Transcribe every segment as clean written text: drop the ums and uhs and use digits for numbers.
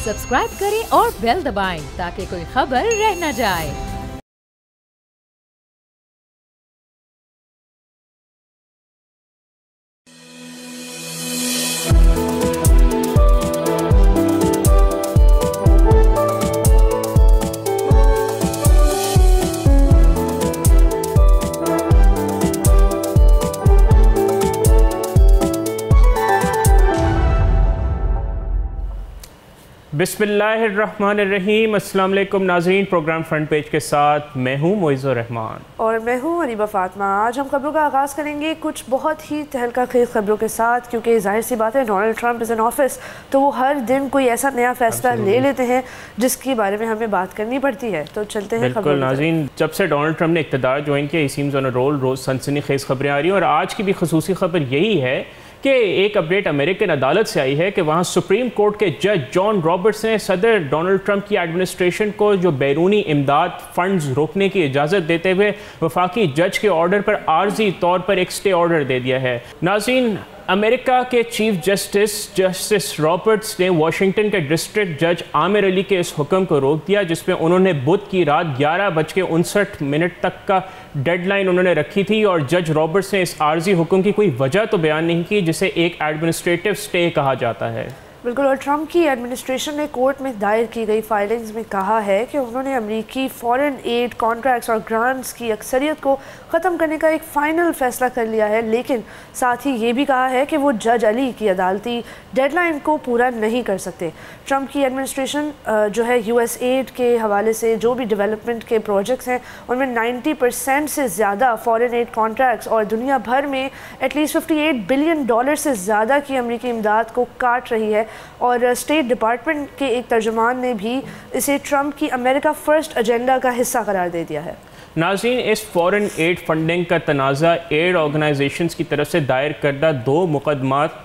Subscribe करें और bell दबाएं ताकि कोई खबर रह न जाए। बिस्मिल्लाहिर्रहमानिर्रहीम। अस्सलाम वालेकुम नाज़रीन, प्रोग्राम फ्रंट पेज के साथ मैं हूँ मोइज़ुर रहमान और मैं हूँ अरीबा फातिमा। आज हम खबरों का आगाज़ करेंगे कुछ बहुत ही तहलका खेज़ खबरों के साथ, क्योंकि जाहिर सी बात है Donald Trump is in office, तो वो हर दिन कोई ऐसा नया फैसला ले लेते हैं जिसके बारे में हमें बात करनी पड़ती है। तो चलते हैं बिल्कुल नाज़रीन, जब से डोनाल्ड ट्रंप ने इक़्तिदार ज्वाइन किया, he seems on a roll, रोज़ सनसनीखेज़ खबरें आ रही हैं। और आज की भी खसूसी खबर यही है कि एक अपडेट अमेरिकन अदालत से आई है कि वहाँ सुप्रीम कोर्ट के जज जॉन रॉबर्ट्स ने सदर डोनाल्ड ट्रंप की एडमिनिस्ट्रेशन को जो बैरूनी इमदाद फंड्स रोकने की इजाज़त देते हुए वफाकी जज के ऑर्डर पर आर्जी तौर पर एक स्टे ऑर्डर दे दिया है। नाज़रीन, अमेरिका के चीफ जस्टिस रॉबर्ट्स ने वाशिंगटन के डिस्ट्रिक्ट जज आमिर अली के इस हुक्म को रोक दिया, जिसमें उन्होंने बुध की रात 11:59 तक का डेडलाइन उन्होंने रखी थी। और जज रॉबर्ट्स ने इस आर्जी हुक्म की कोई वजह तो बयान नहीं की, जिसे एक एडमिनिस्ट्रेटिव स्टे कहा जाता है। बिल्कुल, और ट्रंप की एडमिनिस्ट्रेशन ने कोर्ट में दायर की गई फाइलिंग्स में कहा है कि उन्होंने अमेरिकी फॉरेन एड कॉन्ट्रैक्ट्स और ग्रांट्स की अक्सरियत को ख़त्म करने का एक फ़ाइनल फ़ैसला कर लिया है, लेकिन साथ ही ये भी कहा है कि वो जज अली की अदालती डेडलाइन को पूरा नहीं कर सकते। ट्रंप की एडमिनिस्ट्रेशन जो है यूएस एड के हवाले से जो भी डेवलपमेंट के प्रोजेक्ट्स हैं उनमें 90% से ज़्यादा फॉरेन एड कॉन्ट्रैक्ट्स और दुनिया भर में एटलीस्ट $58 बिलियन से ज़्यादा की अमेरिकी इमदाद को काट रही है। और स्टेट डिपार्टमेंट के एक तर्जुमान ने भी इसे ट्रंप की अमेरिका फ़र्स्ट एजेंडा का हिस्सा करार दे दिया है। नाज़रीन, इस फॉरेन एड फंडिंग का तनाज़ा एड ऑर्गेनाइजेशंस की तरफ से दायर करदा 2 मुकदमात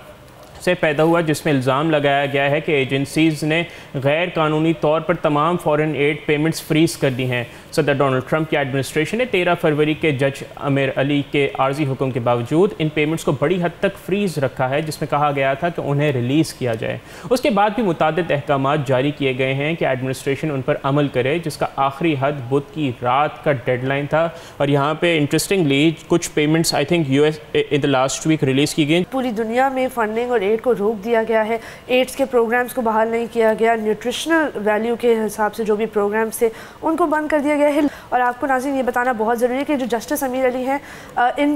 से पैदा हुआ, जिसमें इल्ज़ाम लगाया गया है कि एजेंसीज़ ने गैर कानूनी तौर पर तमाम फॉरेन एड पेमेंट्स फ्रीज़ कर दी हैं। सदर डोनाल्ड ट्रंप की एडमिनिस्ट्रेशन ने 13 फरवरी के जज आमिर अली के आर्जी हुक्म के बावजूद इन पेमेंट्स को बड़ी हद तक फ्रीज़ रखा है, जिसमें कहा गया था कि उन्हें रिलीज़ किया जाए। उसके बाद भी मुतादिद अहकामात जारी किए गए हैं कि एडमिनिस्ट्रेशन उन पर अमल करे, जिसका आखिरी हद बुध की रात का डेडलाइन था। और यहाँ पे इंटरेस्टिंगली कुछ payments I think US in the last week release की गई। पूरी दुनिया में फंडिंग और एड को रोक दिया गया है, एड्स के प्रोग्राम्स को बहाल नहीं किया गया, न्यूट्रिशनल वैल्यू के हिसाब से जो भी प्रोग्राम्स थे उनको बंद कर दिया गया है। और आपको नाज़रीन ये बताना बहुत ज़रूरी है कि जो जस्टिस आमिर अली हैं,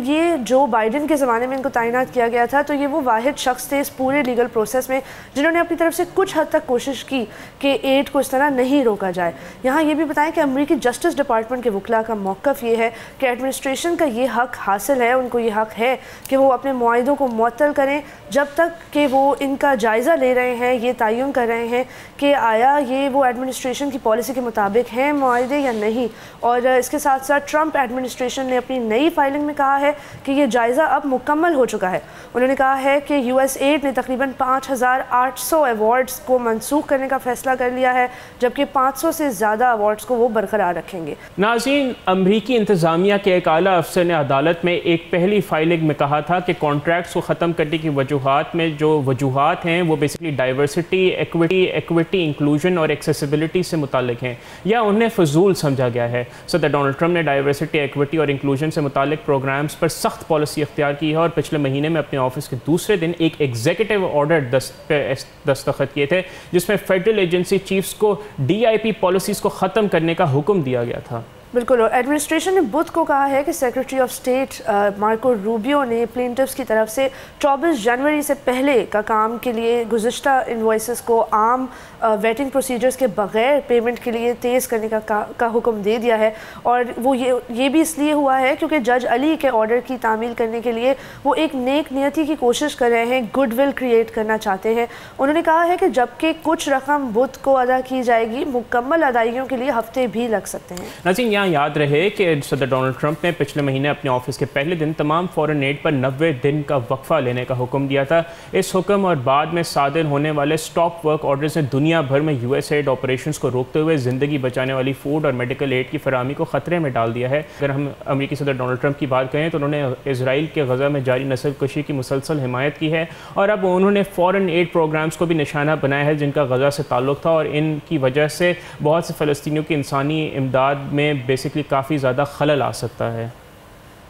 ये जो बाइडन के ज़माने में इनको तैनात किया गया था, तो ये वो वाहिद शख्स थे इस पूरे लीगल प्रोसेस में जिन्होंने अपनी तरफ से कुछ हद तक कोशिश की कि एड को इस तरह नहीं रोका जाए। यहाँ ये भी बताएं कि अमेरिकी जस्टिस डिपार्टमेंट के वकला का मौक़िफ़ ये है कि एडमिनिस्ट्रेशन का ये हक़ हासिल है, उनको ये हक़ है कि वो अपने मुआहिदों को मुअत्तल करें जब तक कि वो इनका जायज़ा ले रहे हैं, ये तयन कर रहे हैं कि आया ये वो एडमिनिस्ट्रेशन की पॉलिसी के मुताबिक हैं मुआहिदे या नहीं। और इसके साथ साथ ट्रंप एडमिनिस्ट्रेशन ने अपनी नई फाइलिंग में कहा है कि ये जायज़ा अब मुकम्मल हो चुका है। उन्होंने कहा है कि यूएस एड ने तकरीबन 5800 अवार्ड्स को मनसूख करने का फ़ैसला कर लिया है, जबकि 500 से ज़्यादा अवार्ड्स को वो बरकरार रखेंगे। नाज़रीन, अमरीकी इंतज़ामिया के एक आला अफसर ने अदालत में एक पहली फाइलिंग में कहा था कि कॉन्ट्रैक्ट्स को ख़त्म करने की वजूहात में जो वजूहात हैं वो बेसिकली डाइवर्सिटी, एक्विटी, इंक्लूजन और एक्सेसिबिलिटी से मुताल्लिक हैं, या उन्हें फजूल समझा गया है। सदर डोनाल्ड ट्रंप ने डाइवर्सिटी, एक्विटी और इंक्लूजन से मुताल्लिक प्रोग्राम्स पर सख्त पॉलिसी इख्तियार की है और पिछले महीने में अपने ऑफिस के दूसरे दिन एक एग्जीक्यूटिव ऑर्डर दस्तखत किए थे, जिसमें फेडरल एजेंसी चीफ्स को DIP पॉलिसीज़ को ख़त्म करने का हुक्म दिया गया था। बिल्कुल, और एडमिनिस्ट्रेशन ने बुध को कहा है कि secretary of state Marco Rubio ने प्लेंटिफ्स की तरफ से 24 जनवरी से पहले का काम के लिए गुज़िश्ता इनवॉइसेस को आम वेटिंग प्रोसीजर्स के बग़ैर पेमेंट के लिए तेज़ करने का हुक्म दे दिया है। और वो ये भी इसलिए हुआ है क्योंकि जज अली के ऑर्डर की तामील करने के लिए वो एक नेक नियति की कोशिश कर रहे हैं, गुडविल क्रिएट करना चाहते हैं। उन्होंने कहा है कि जबकि कुछ रकम बुध को अदा की जाएगी, मुकम्मल अदायगियों के लिए हफ्ते भी लग सकते हैं। नाज़रीन, यहाँ यहाँ याद रहे कि सदर डोनाल्ड ट्रंप ने पिछले महीने अपने ऑफिस के पहले दिन तमाम फॉरेन एड पर 90 दिन का वक्फा लेने का हुक्म दिया था। इस हुक्म और बाद में सादिर होने वाले स्टॉप वर्क ऑर्डर्स ने दुनिया भर में USAID ऑपरेशंस को रोकते हुए ज़िंदगी बचाने वाली फूड और मेडिकल एड की फराहमी को ख़तरे में डाल दिया है। अगर हम अमेरिकी सदर डोनाल्ड ट्रंप की बात करें तो उन्होंने इसराइल के गज़ा में जारी नस्लकशी की मुसलसल हिमायत की है और अब उन्होंने फॉरेन एड प्रोग्राम्स को भी निशाना बनाया है जिनका गज़ा से ताल्लुक़ था, और इनकी वजह से बहुत से फ़लस्तीनियों की इंसानी इमदाद में बेसिकली काफ़ी ज़्यादा खलल आ सकता है।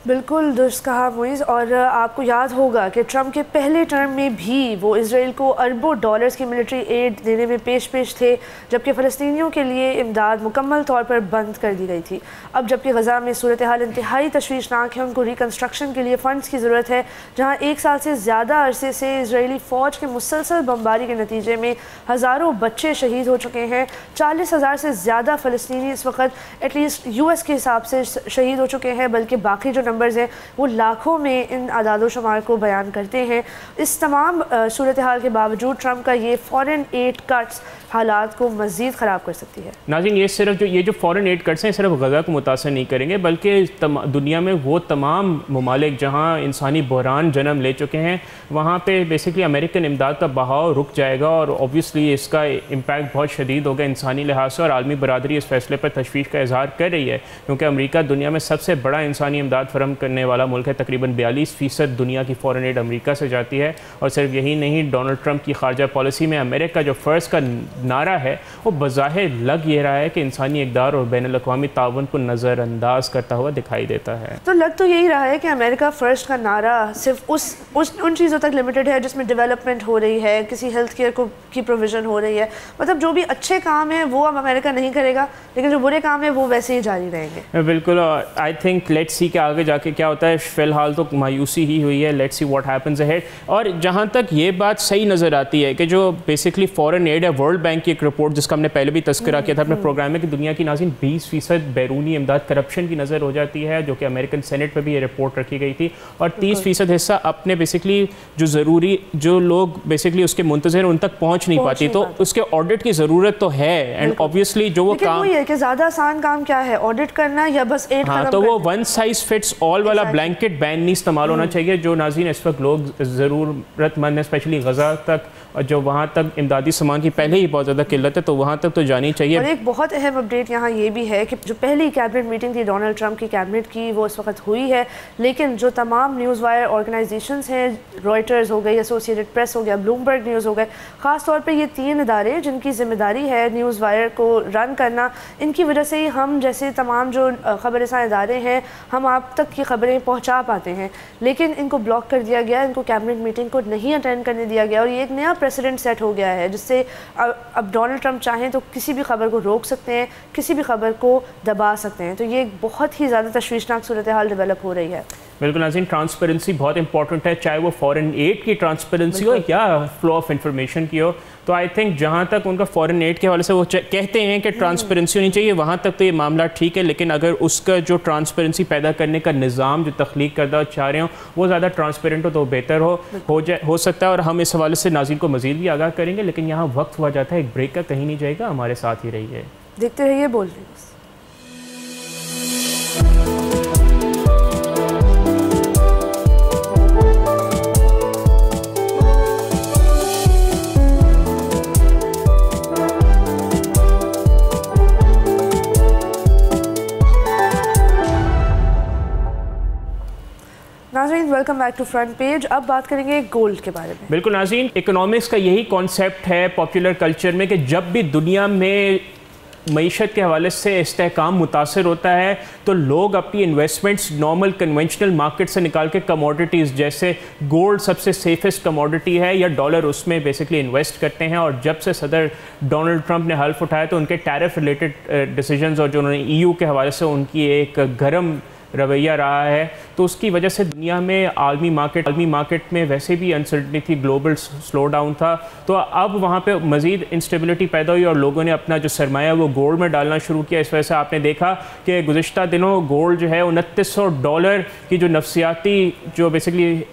बिल्कुल दुरुस्त कहा मोइज़। और आपको याद होगा कि ट्रंप के पहले टर्म में भी वो इसराइल को अरबों डॉलर्स की मिलिट्री एड देने में पेश थे, जबकि फ़लस्तीनियों के लिए इमदाद मुकम्मल तौर पर बंद कर दी गई थी। अब जबकि गज़ा में सूरत हाल इंतहाई तशवीशनाक है, उनको रिकन्स्ट्रक्शन के लिए फ़ंड्स की ज़रूरत है, जहाँ 1 साल से ज़्यादा अरसे से इसराइली फ़ौज के मुसलसल बमबारी के नतीजे में हज़ारों बच्चे शहीद हो चुके हैं। 40,000 से ज़्यादा फ़लस्तीनी इस वक्त एटलीस्ट US के हिसाब से शहीद हो चुके हैं, बल्कि बाकी जो नंबर्स हैं वो लाखों में इन आदादो शुमार को बयान करते हैं। इस तमाम सूरत हाल के बावजूद ट्रंप का ये फॉरेन एड कट्स हालात को मज़ीद ख़राब कर सकती है। नाज़रीन, ये सिर्फ ये जो फॉरेन एड कट्स हैं सिर्फ गज़ा को मुतासर नहीं करेंगे, बल्कि दुनिया में वो तमाम ममालिक जहाँ इंसानी बहरान जन्म ले चुके हैं वहाँ पे बेसिकली अमेरिकन इमदाद का बहाव रुक जाएगा और ऑब्वियसली इसका इम्पैक्ट बहुत शदीद होगा इंसानी लिहाज से। और आलमी बरादरी इस फैसले पर तशवीश का इजहार कर रही है क्योंकि अमेरिका दुनिया में सबसे बड़ा इंसानी इमदाद फराहम करने वाला मुल्क है। तकरीबन 42% दुनिया की फ़ॉरेन एड अमेरिका से जाती है। और सिर्फ यही नहीं, डोनाल्ड ट्रंप की खारजा पॉलिसी में अमेरिका जो फ़र्स्ट का नारा है वो बज़ाहिर लग ये रहा है कि इंसानी इक़दार और बैनुल-अक़वामी ताउन को नज़रअंदाज करता हुआ दिखाई देता है। तो लग तो यही रहा है कि अमेरिका फ़र्स्ट का नारा सिर्फ उन चीज़ों तक लिमिटेड है जिसमें डेवलपमेंट हो रही है, किसी हेल्थ केयर की प्रोविज़न हो रही है। मतलब जो भी अच्छे काम हैं वो अब अमेरिका नहीं करेगा, लेकिन जो बुरे काम हैं वो वैसे ही जारी रहेंगे। बिल्कुल। आई थिंक लेट्स सी कि आगे जाके क्या होता है। फ़िलहाल तो मायूसी ही हुई है, let's see what happens ahead. और जहाँ तक ये बात सही नज़र आती है कि जो बेसिकली फ़ॉरेन एड है, वर्ल्ड बैंक की एक रिपोर्ट जिसका हमने पहले भी तस्करा किया था अपने प्रोग्राम में कि दुनिया की नाज़रीन 20% बैरूनी इमदाद करप्शन की नज़र हो जाती है, जो कि अमेरिकन सेनेट पर भी ये रिपोर्ट रखी गई थी। और 30% हिस्सा अपने बेसिकली जो ज़रूरी जो लोग बेसिकली उसके मुंतज़र उन तक पहुँच नहीं पाती, तो उसके ऑडिट की ज़रूरत तो है। एंड ऑब्वियसली जो वो काम है कि ज़्यादा आसान काम क्या है, ऑडिट करना या बस एड हाँ, तो वो वन साइज फिट्स ऑल वाला ब्लैंकेट बैन नहीं इस्तेमाल होना चाहिए। जो नाज़रीन इस वक्त लोग ज़रूरतमंद हैं, स्पेशली गज़ा तक और जो वहाँ तक इमदादी सामान की पहले ही बहुत ज़्यादा किल्लत है, तो वहाँ तक तो जानी चाहिए। और एक बहुत अहम अपडेट यहाँ ये भी है कि जो पहली कैबिनेट मीटिंग थी डोनाल्ड ट्रंप की कैबिनेट की वो इस वक्त हुई है, लेकिन जो तमाम न्यूज़ वायर ऑर्गेनाइजेशंस हैं, रॉयटर्स हो गई, एसोसिएटेड प्रेस हो गया, ब्लूमबर्ग न्यूज़ हो गए, ख़ास तौर पे ये 3 इदारे जिनकी ज़िम्मेदारी है न्यूज़ वायर को रन करना, इनकी वजह से ही हम जैसे तमाम जो ख़बरसां इदारे हैं हम आप तक की ख़बरें पहुँचा पाते हैं, लेकिन इनको ब्लॉक कर दिया गया, इनको कैबिनेट मीटिंग को नहीं अटेंड करने दिया गया। और ये एक नया प्रेसिडेंट सेट हो गया है जिससे अब डोनाल्ड ट्रंप चाहें तो किसी भी खबर को रोक सकते हैं, किसी भी खबर को दबा सकते हैं। तो ये एक बहुत ही ज़्यादा तशवीशनाक सूरत हाल डेवलप हो रही है। बिल्कुल नाज़रीन, ट्रांसपेरेंसी बहुत इंपॉर्टेंट है, चाहे वो फॉरेन एड की ट्रांसपेरेंसी हो या फ्लो ऑफ इंफॉर्मेशन की हो। तो आई थिंक जहाँ तक उनका फॉरेन एड के हवाले से वो कहते हैं कि ट्रांसपेरेंसी होनी चाहिए, वहाँ तक तो ये मामला ठीक है, लेकिन अगर उसका जो ट्रांसपेरेंसी पैदा करने का निज़ाम जो तख्लीक करना चाह रहे हो वो ज़्यादा ट्रांसपेरेंट हो तो बेहतर हो सकता है। और हम इस हवाले से नाज़रीन को मज़ीद भी आगाह करेंगे, लेकिन यहाँ वक्त हुआ जाता है एक ब्रेक का, कहीं नहीं जाएगा, हमारे साथ ही रहिए, देखते रहिए बोल रही बस। नाज़रीन welcome back to front page. अब बात करेंगे गोल्ड के बारे में। बिल्कुल नाज़रीन, इकोनॉमिक्स का यही कॉन्सेप्ट है पॉपुलर कल्चर में कि जब भी दुनिया में मईशत के हवाले से इस्तेहकाम मुतासर होता है तो लोग अपनी इन्वेस्टमेंट्स नॉर्मल कन्वेंशनल मार्केट से निकाल के कमोडिटीज़ जैसे गोल्ड सबसे सेफेस्ट कमोडिटी है या डॉलर, उसमें बेसिकली इन्वेस्ट करते हैं। और जब से सदर डोनाल्ड ट्रंप ने हल्फ उठाया तो उनके टैरिफ रिलेटेड डिसीजंस और जो उन्होंने EU के हवाले से उनकी एक गर्म रवैया रहा है, तो उसकी वजह से दुनिया में आलमी मार्केट में वैसे भी अनसर्टनिटी थी, ग्लोबल स्लो डाउन था। तो अब वहाँ पे मज़ीद इंस्टेबिलिटी पैदा हुई और लोगों ने अपना जो सरमाया वो गोल्ड में डालना शुरू किया। इस वजह से आपने देखा कि गुज़िश्ता दिनों गोल्ड जो है $2900 की जो नफसियाती जो बेसिकली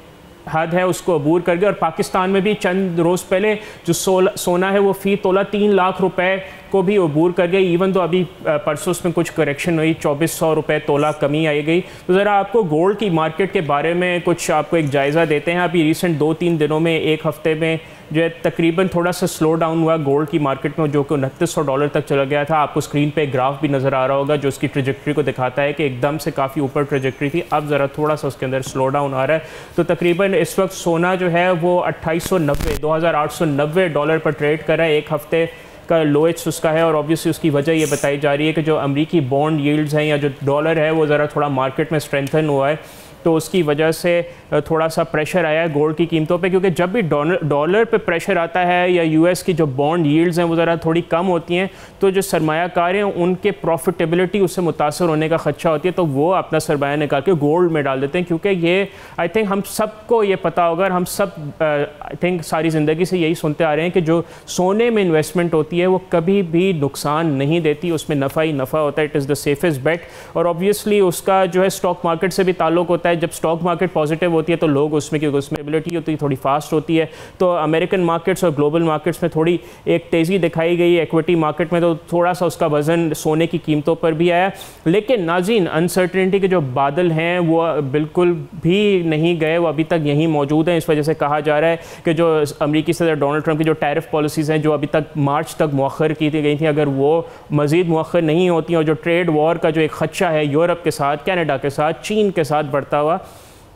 हद है उसको अबूर कर गया। और पाकिस्तान में भी चंद रोज़ पहले जो सोना है वो फ़ी तोला 3 लाख रुपए को भी अबूर कर गई। इवन तो अभी परसों उसमें कुछ करेक्शन हुई, 2400 रुपये तोला कमी आई गई। तो ज़रा आपको गोल्ड की मार्केट के बारे में कुछ आपको एक जायज़ा देते हैं। अभी रिसेंट 2-3 दिनों में, एक हफ़्ते में जो है तकरीबन थोड़ा सा स्लो डाउन हुआ गोल्ड की मार्केट में, जो कि $2900 तक चला गया था। आपको स्क्रीन पे ग्राफ भी नज़र आ रहा होगा जो उसकी ट्रेजेक्ट्री को दिखाता है कि एकदम से काफ़ी ऊपर ट्रेजेक्ट्री थी, अब ज़रा थोड़ा सा उसके अंदर स्लो डाउन आ रहा है। तो तकरीबन इस वक्त सोना जो है वो $2890 पर ट्रेड कर रहा है। एक हफ़्ते का लोएस्ट उसका है, और ऑब्वियसली उसकी वजह ये बताई जा रही है कि जो अमरीकी बॉन्ड यील्ड्स हैं या जो डॉलर है वो ज़रा थोड़ा मार्केट में स्ट्रेंथन हुआ है, तो उसकी वजह से थोड़ा सा प्रेशर आया है गोल्ड की कीमतों पे। क्योंकि जब भी डॉलर पे प्रेशर आता है या यूएस की जो बॉन्ड यील्ड्स हैं वो ज़रा थोड़ी कम होती हैं, तो जो सरमायाकार हैं उनके प्रॉफिटेबिलिटी उससे मुतासर होने का खदशा होती है, तो वो अपना सरमाया निकाल के गोल्ड में डाल देते हैं। क्योंकि ये आई थिंक हम सबको ये पता होगा, और हम सब आई थिंक सारी ज़िंदगी से यही सुनते आ रहे हैं कि जो सोने में इन्वेस्टमेंट होती है वो कभी भी नुकसान नहीं देती, उसमें नफ़ा ही नफ़ा होता है। इट इज़ द सेफेस्ट बेट। और ऑब्वियसली उसका जो है स्टॉक मार्केट से भी ताल्लुक़ होता है। जब स्टॉक मार्केट पॉजिटिव होती है तो लोग उसमें, क्योंकि उसमें एबिलिटी होती है, थोड़ी फास्ट होती है, तो अमेरिकन मार्केट्स और ग्लोबल मार्केट्स में थोड़ी एक तेज़ी दिखाई गई। इक्विटी मार्केट में तो थोड़ा सा उसका वज़न सोने की कीमतों पर भी आया। लेकिन नाज़रीन, अनसर्टेनिटी के जो बादल हैं वो बिल्कुल भी नहीं गए, वो अभी तक यहीं मौजूद हैं। इस वजह से कहा जा रहा है कि जो अमरीकी सदर डोनाल्ड ट्रंप की जो टैरिफ पॉलिसीज़ हैं जो अभी तक मार्च तक मौखर की गई थी, अगर वो मज़ीद मौखर नहीं होती, और जो ट्रेड वॉर का जो एक खदशा है यूरोप के साथ, कनाडा के साथ, चीन के साथ बढ़ता हुआ,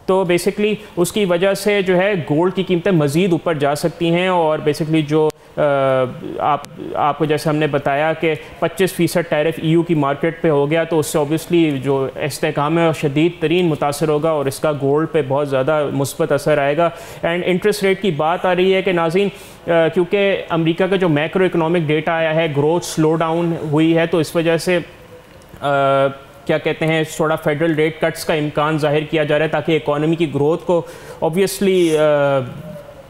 तो बेसिकली उसकी वजह से जो है गोल्ड की कीमतें मज़ीद ऊपर जा सकती हैं। और बेसिकली जो आपको जैसे हमने बताया कि 25% टैरिफ EU की मार्केट पे हो गया, तो उससे ऑब्वियसली जो इस्तेहकाम है शदीद तरीन मुतासर होगा, और इसका गोल्ड पे बहुत ज़्यादा मुस्बत असर आएगा। एंड इंटरेस्ट रेट की बात आ रही है कि नाज़रीन, क्योंकि अमेरिका का जो मैक्रो इकनॉमिक डेटा आया है, ग्रोथ स्लो डाउन हुई है, तो इस वजह से क्या कहते हैं, थोड़ा फेडरल रेट कट्स का इम्कान जाहिर किया जा रहा है ताकि इकॉनमी की ग्रोथ को ऑब्वियसली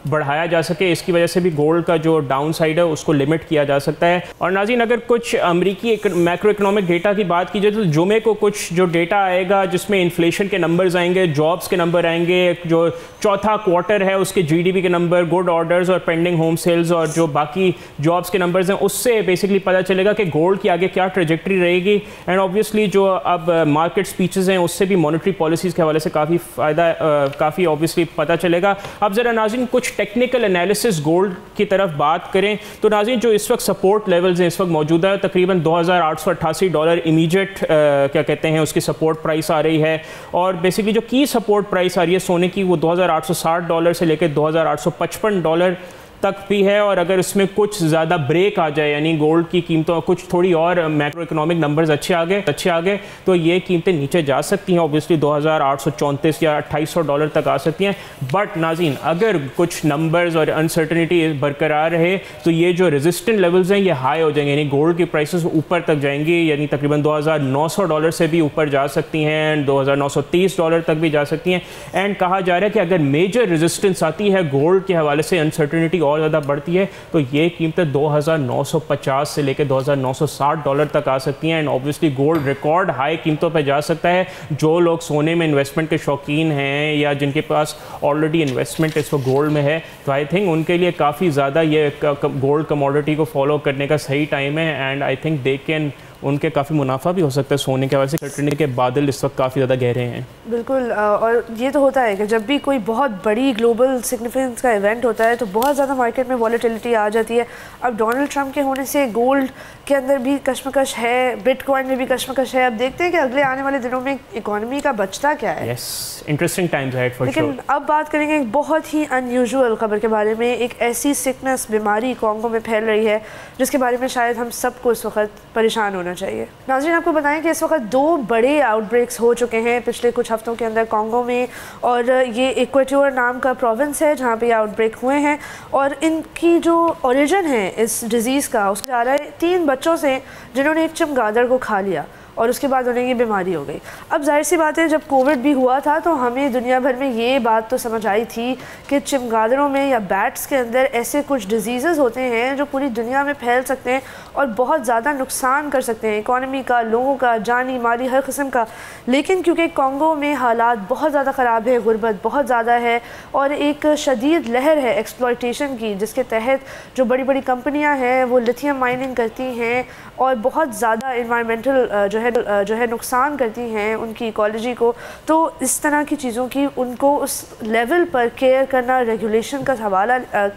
बढ़ाया जा सके। इसकी वजह से भी गोल्ड का जो डाउन साइड है उसको लिमिट किया जा सकता है। और नाज़रीन, अगर कुछ अमरीकी मैक्रो इकनॉमिक डेटा की बात की जाए तो जुमे को कुछ जो डेटा आएगा जिसमें इन्फ्लेशन के नंबर्स आएंगे, जॉब्स के नंबर आएंगे, जो चौथा क्वार्टर है उसके GDP के नंबर, गुड ऑर्डर्स और पेंडिंग होम सेल्स, और जो बाकी जॉब्स के नंबर्स हैं, उससे बेसिकली पता चलेगा कि गोल्ड की आगे क्या ट्रेजेक्ट्री रहेगी। एंड ऑब्वियसली जो अब मार्केट स्पीचेस हैं उससे भी मॉनेटरी पॉलिसीज़ के हवाले से काफ़ी ऑब्वियसली पता चलेगा। अब ज़रा नाज़रीन कुछ टेक्निकल एनालिसिस गोल्ड की तरफ बात करें तो नाज़रीन, जो इस वक्त सपोर्ट लेवल्स हैं इस वक्त मौजूदा तकरीबन $2888 इमीडिएट क्या कहते हैं उसकी सपोर्ट प्राइस आ रही है। और बेसिकली जो की सपोर्ट प्राइस आ रही है सोने की वो $2860 से लेकर $2855 तक भी है। और अगर इसमें कुछ ज़्यादा ब्रेक आ जाए, यानी गोल्ड की कीमतों कुछ थोड़ी और मैक्रो इकोनॉमिक नंबर्स अच्छे आ गए तो ये कीमतें नीचे जा सकती हैं, ऑब्वियसली $2834 या $2800 तक आ सकती हैं। बट नाज़रीन, अगर कुछ नंबर्स और अनसर्टनिटी बरकरार रहे तो ये जो रेजिस्टेंट लेवल्स हैं ये हाई हो जाएंगे, यानी गोल्ड की प्राइसेस ऊपर तक जाएंगी, यानी तकरीबन $2900 से भी ऊपर जा सकती हैं, एंड $2930 तक भी जा सकती हैं। एंड कहा जा रहा है कि अगर मेजर रेजिस्टेंस आती है गोल्ड के हवाले से, अनसर्टनिटी और ज़्यादा बढ़ती है, तो ये कीमतें $2950 से लेकर $2960 तक आ सकती हैं। And obviously gold record high कीमतों पर जा सकता है। जो लोग सोने में इन्वेस्टमेंट के शौकीन हैं या जिनके पास ऑलरेडी इन्वेस्टमेंट इसको गोल्ड में है, तो आई थिंक उनके लिए काफ़ी ज़्यादा ये गोल्ड कमोडिटी को फॉलो करने का सही टाइम है। And I think they can, उनके काफ़ी मुनाफा भी हो सकता है सोने के हवाले से। सर्टेनिटी के बादल इस वक्त काफ़ी ज़्यादा गहरे हैं। बिल्कुल, और ये तो होता है कि जब भी कोई बहुत बड़ी ग्लोबल सिग्निफिकेंस का इवेंट होता है तो बहुत ज़्यादा मार्केट में वॉलेटिलिटी आ जाती है। अब डोनाल्ड ट्रंप के होने से गोल्ड के अंदर भी कशमकश है, बिटकॉइन में भी कशमकश है। अब देखते हैं कि अगले आने वाले दिनों में इकॉनमी का बचता क्या है। Interesting times ahead for sure. लेकिन अब बात करेंगे एक बहुत ही अनयूजुअल खबर के बारे में। एक ऐसी सिकनेस, बीमारी कॉन्गो में फैल रही है जिसके बारे में शायद हम सबको इस वक्त परेशान होना चाहिए। नाज़रीन, आपको बताएं कि इस वक्त 2 बड़े आउटब्रेक्स हो चुके हैं पिछले कुछ हफ्तों के अंदर कॉन्गो में, और ये इक्वेटोर नाम का प्रोविंस है जहाँ पे आउटब्रेक हुए हैं। और इनकी जो ओरिजिन है इस डिज़ीज़ का, उसका जा रहा है 3 बच्चों से जिन्होंने एक चमगादड़ को खा लिया। और उसके बाद उन्हें ये बीमारी हो गई। अब जाहिर सी बात है, जब कोविड भी हुआ था तो हमें दुनिया भर में ये बात तो समझ आई थी कि चमगादड़ों में या बैट्स के अंदर ऐसे कुछ डिजीज़ होते हैं जो पूरी दुनिया में फैल सकते हैं और बहुत ज़्यादा नुकसान कर सकते हैं, इकॉनमी का, लोगों का, जानी माली हर किस्म का। लेकिन क्योंकि कॉन्गो में हालात बहुत ज़्यादा ख़राब है, गुर्बत बहुत ज़्यादा है और एक शदीद लहर है एक्सप्लॉयटेशन की, जिसके तहत जो बड़ी बड़ी कंपनियां हैं वो लिथियम माइनिंग करती हैं और बहुत ज़्यादा इन्वायरमेंटल जो है नुकसान करती हैं उनकी इकोलॉजी को। तो इस तरह की चीज़ों की उनको उस लेवल पर केयर करना, रेगुलेशन का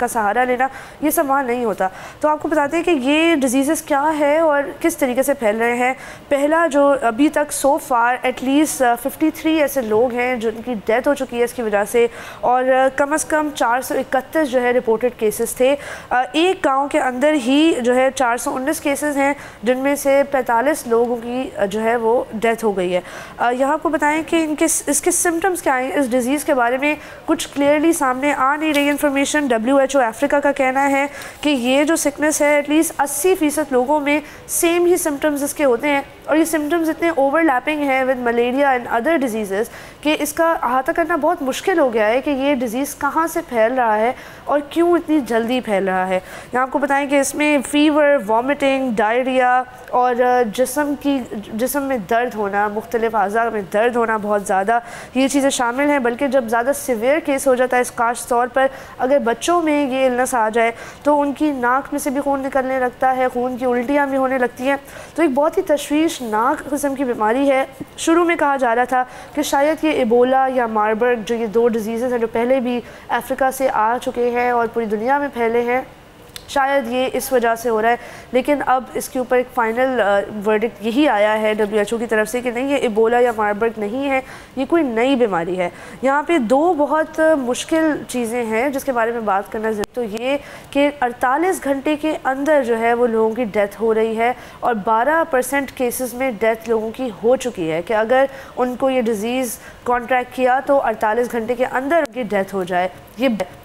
सहारा लेना, ये सब वहाँ नहीं होता। तो आपको बताते हैं कि ये डिजीज़ क्या है और किस तरीके से फैल रहे हैं। पहला जो अभी तक सो फार एटलीस्ट 53 ऐसे लोग हैं जिनकी डेथ हो चुकी है इसकी वजह से, और कम से कम 431 जो है रिपोर्टेड केसेस थे। एक गांव के अंदर ही जो है 419 केसेस हैं जिनमें से 45 लोगों की जो है वो डेथ हो गई है। यहाँ आपको बताएं कि इसके सिम्टम्स क्या हैं, इस डिज़ीज़ के बारे में कुछ क्लियरली सामने आ नहीं रही इन्फॉर्मेशन। WHO अफ्रीका का कहना है कि ये जो सिकनेस है एटलीस्ट 80% लोगों में सेम ही सिम्टम्स इसके होते हैं और ये सिम्टम्स इतने ओवरलैपिंग हैं with malaria and other disease कि इसका अहाता करना बहुत मुश्किल हो गया है कि ये डिज़ीज़ कहाँ से फैल रहा है और क्यों इतनी जल्दी फैल रहा है। यहाँ आपको बताएं कि इसमें फ़ीवर, वॉमिटिंग, डायरिया और जिस्म में दर्द होना, मुख्तलिफ अज़ा में दर्द होना बहुत ज़्यादा, ये चीज़ें शामिल हैं। बल्कि जब ज़्यादा सीवियर केस हो जाता है, ख़ास तौर पर अगर बच्चों में ये इलनेस आ जाए तो उनकी नाक में से भी खून निकलने लगता है, खून की उल्टियाँ भी होने लगती हैं। तो एक बहुत ही तशवीशनाक किस्म की बीमारी है। शुरू में कहा जा रहा था कि शायद ये इबोला या मार्बर्ग, जो ये दो डिजीज़ हैं जो पहले भी अफ्रीका से आ चुके हैं और पूरी दुनिया में फैले हैं, शायद ये इस वजह से हो रहा है। लेकिन अब इसके ऊपर एक फ़ाइनल वर्डिक्ट यही आया है WHO की तरफ से कि नहीं, ये इबोला या मार्बर्ग नहीं है, ये कोई नई बीमारी है। यहाँ पे दो बहुत मुश्किल चीज़ें हैं जिसके बारे में बात करना ज़रूरी, तो ये कि 48 घंटे के अंदर जो है वो लोगों की डेथ हो रही है और 12% केसेस में डेथ लोगों की हो चुकी है कि अगर उनको ये डिज़ीज़ कॉन्ट्रैक्ट किया तो 48 घंटे के अंदर उनकी डेथ हो जाए।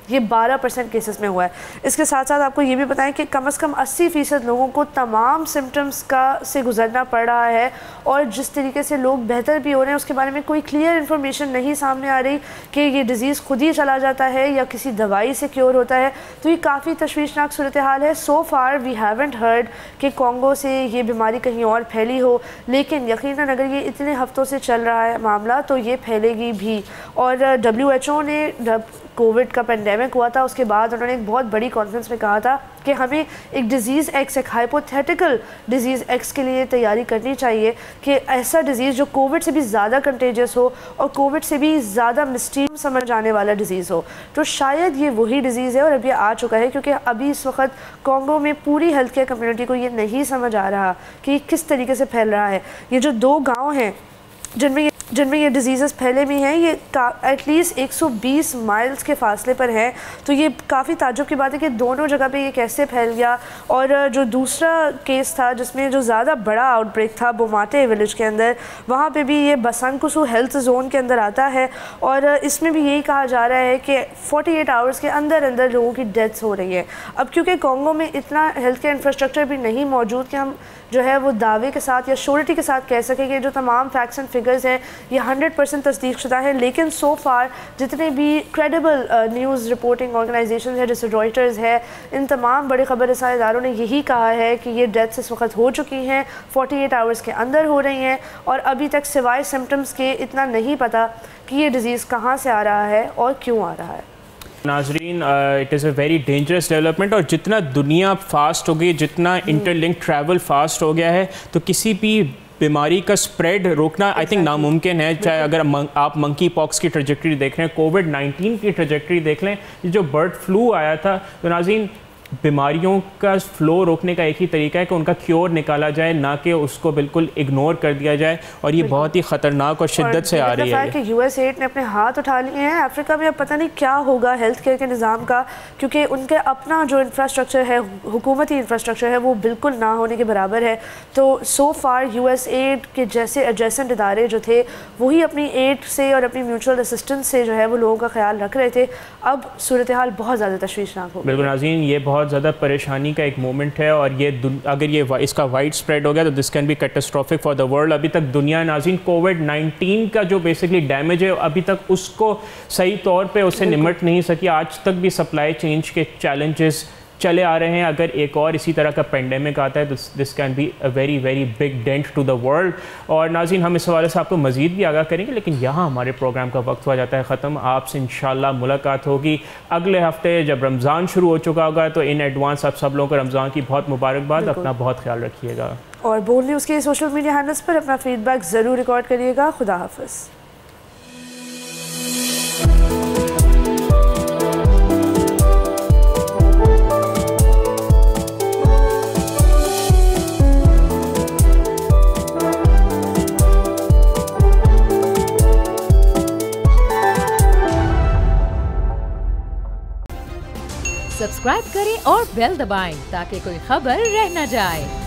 ये 12% केसेस में हुआ है। इसके साथ साथ आपको ये भी बताएं कि कम से कम 80% लोगों को तमाम सिम्टम्स से गुजरना पड़ रहा है और जिस तरीके से लोग बेहतर भी हो रहे हैं उसके बारे में कोई क्लियर इन्फॉर्मेशन नहीं सामने आ रही कि ये डिज़ीज़ खुद ही चला जाता है या किसी दवाई से क्योर होता है। तो ये काफ़ी तशवीशनाक सूरत हाल है। सो फार वी हैवेंट हर्ड कि कॉन्गो से ये बीमारी कहीं और फैली हो, लेकिन यकीनन अगर ये इतने हफ्तों से चल रहा है मामला तो ये फैलेगी भी। और WHO ने कोविड का पेंडेमिक हुआ था उसके बाद उन्होंने एक बहुत बड़ी कॉन्फ्रेंस में कहा था कि हमें एक डिज़ीज़ एक्स, एक हाइपोथेटिकल डिज़ीज़ एक्स के लिए तैयारी करनी चाहिए कि ऐसा डिज़ीज़ जो कोविड से भी ज़्यादा कंटेजियस हो और कोविड से भी ज़्यादा मिस्टीरियस समझ आने वाला डिज़ीज़ हो। तो शायद ये वही डिज़ीज़ है और अब ये आ चुका है, क्योंकि अभी इस वक्त कॉन्गो में पूरी हेल्थ केयर कम्युनिटी को ये नहीं समझ आ रहा कि किस तरीके से फैल रहा है। ये जो दो गाँव हैं जिनमें ये डिजीज़ फैले भी हैं, ये एटलीस्ट 120 माइल्स के फासले पर हैं। तो ये काफ़ी ताज्जुब की बात है कि दोनों जगह पे ये कैसे फैल गया। और जो दूसरा केस था जिसमें जो ज़्यादा बड़ा आउटब्रेक था बोमाटे विलेज के अंदर, वहाँ पे भी ये बसंकुसु हेल्थ जोन के अंदर आता है और इसमें भी यही कहा जा रहा है कि 48 आवर्स के अंदर अंदर लोगों की डेथ्स हो रही है। अब क्योंकि कॉन्गो में इतना हेल्थ केयर इंफ्रास्ट्रक्चर भी नहीं मौजूद कि हम जो है वो दावे के साथ या श्योरिटी के साथ कह सकें कि जो तमाम फैक्ट्स एंड फिगर्स हैं ये 100% तस्दीक शुदा है। लेकिन सो फार जितने भी क्रेडिबल न्यूज़ रिपोर्टिंग ऑर्गेनाइजेशन है जैसे रॉयटर्स है, इन तमाम बड़े ख़बर रसां इदारों ने यही कहा है कि ये डेथ्स इस वक्त हो चुकी हैं, 48 आवर्स के अंदर हो रही हैं और अभी तक सिवाय सिम्टम्स के इतना नहीं पता कि ये डिज़ीज़ कहाँ से आ रहा है और क्यों आ रहा है। नाजरीन, it is a very dangerous development और जितना दुनिया फास्ट हो गई, जितना इंटरलिंक ट्रैवल फास्ट हो गया है, तो किसी भी बीमारी का स्प्रेड रोकना आई थिंक नामुमकिन है। चाहे अगर आप मंकी पॉक्स की ट्रेजेक्टरी देख रहे हैं, कोविड-19 की ट्रेजेक्टरी देख लें, जो बर्ड फ्लू आया था, तो नाज़रीन बीमारियों का फ्लो रोकने का एक ही तरीका है कि उनका क्योर निकाला जाए, ना कि उसको बिल्कुल इग्नोर कर दिया जाए। और ये बहुत ही ख़तरनाक और शिद्दत से आ रही है कि US8 ने अपने हाथ उठा लिए हैं। अफ्रीका में अब पता नहीं क्या होगा हेल्थ केयर के निज़ाम का, क्योंकि उनके अपना जो इंफ्रास्ट्रक्चर है, हुकूमती इंफ्रास्ट्रक्चर है, वो बिल्कुल ना होने के बराबर है। तो सो फार US8 के जैसे एडजेसेंट इदारे जो थे वही अपनी एड से और अपनी म्यूचुअल असिस्टेंस से जो है वो लोगों का ख्याल रख रहे थे। अब सूरत हाल बहुत ज़्यादा तशवीशनाक हो। बिल्कुल नाज़रीन, ये बहुत ज़्यादा परेशानी का एक मोमेंट है और ये अगर ये इसका वाइड स्प्रेड हो गया तो this can B catastrophic for the world. अभी तक दुनिया नाज़रीन कोविड-19 का जो बेसिकली डैमेज है अभी तक उसको सही तौर पे उससे निमट नहीं सकी। आज तक भी सप्लाई चेन के चैलेंजेस चले आ रहे हैं। अगर एक और इसी तरह का पेंडेमिक आता है तो this can be a very very big dent to the world. और नाज़रीन, हम इस हवाले से आपको मज़ीद भी आगाह करेंगे, लेकिन यहाँ हमारे प्रोग्राम का वक्त हो जाता है ख़त्म। आपसे इंशाल्लाह मुलाकात होगी अगले हफ्ते जब रमज़ान शुरू हो चुका होगा। तो इन एडवांस आप सब लोगों को रमज़ान की बहुत मुबारकबाद। अपना बहुत ख्याल रखिएगा और बोल न्यूज़ के सोशल मीडिया हैंडल्स पर अपना फीडबैक ज़रूर रिकॉर्ड करिएगा। खुदा हाफ़िज़। सब्सक्राइब करें और बेल दबाएं ताकि कोई खबर रह न जाए।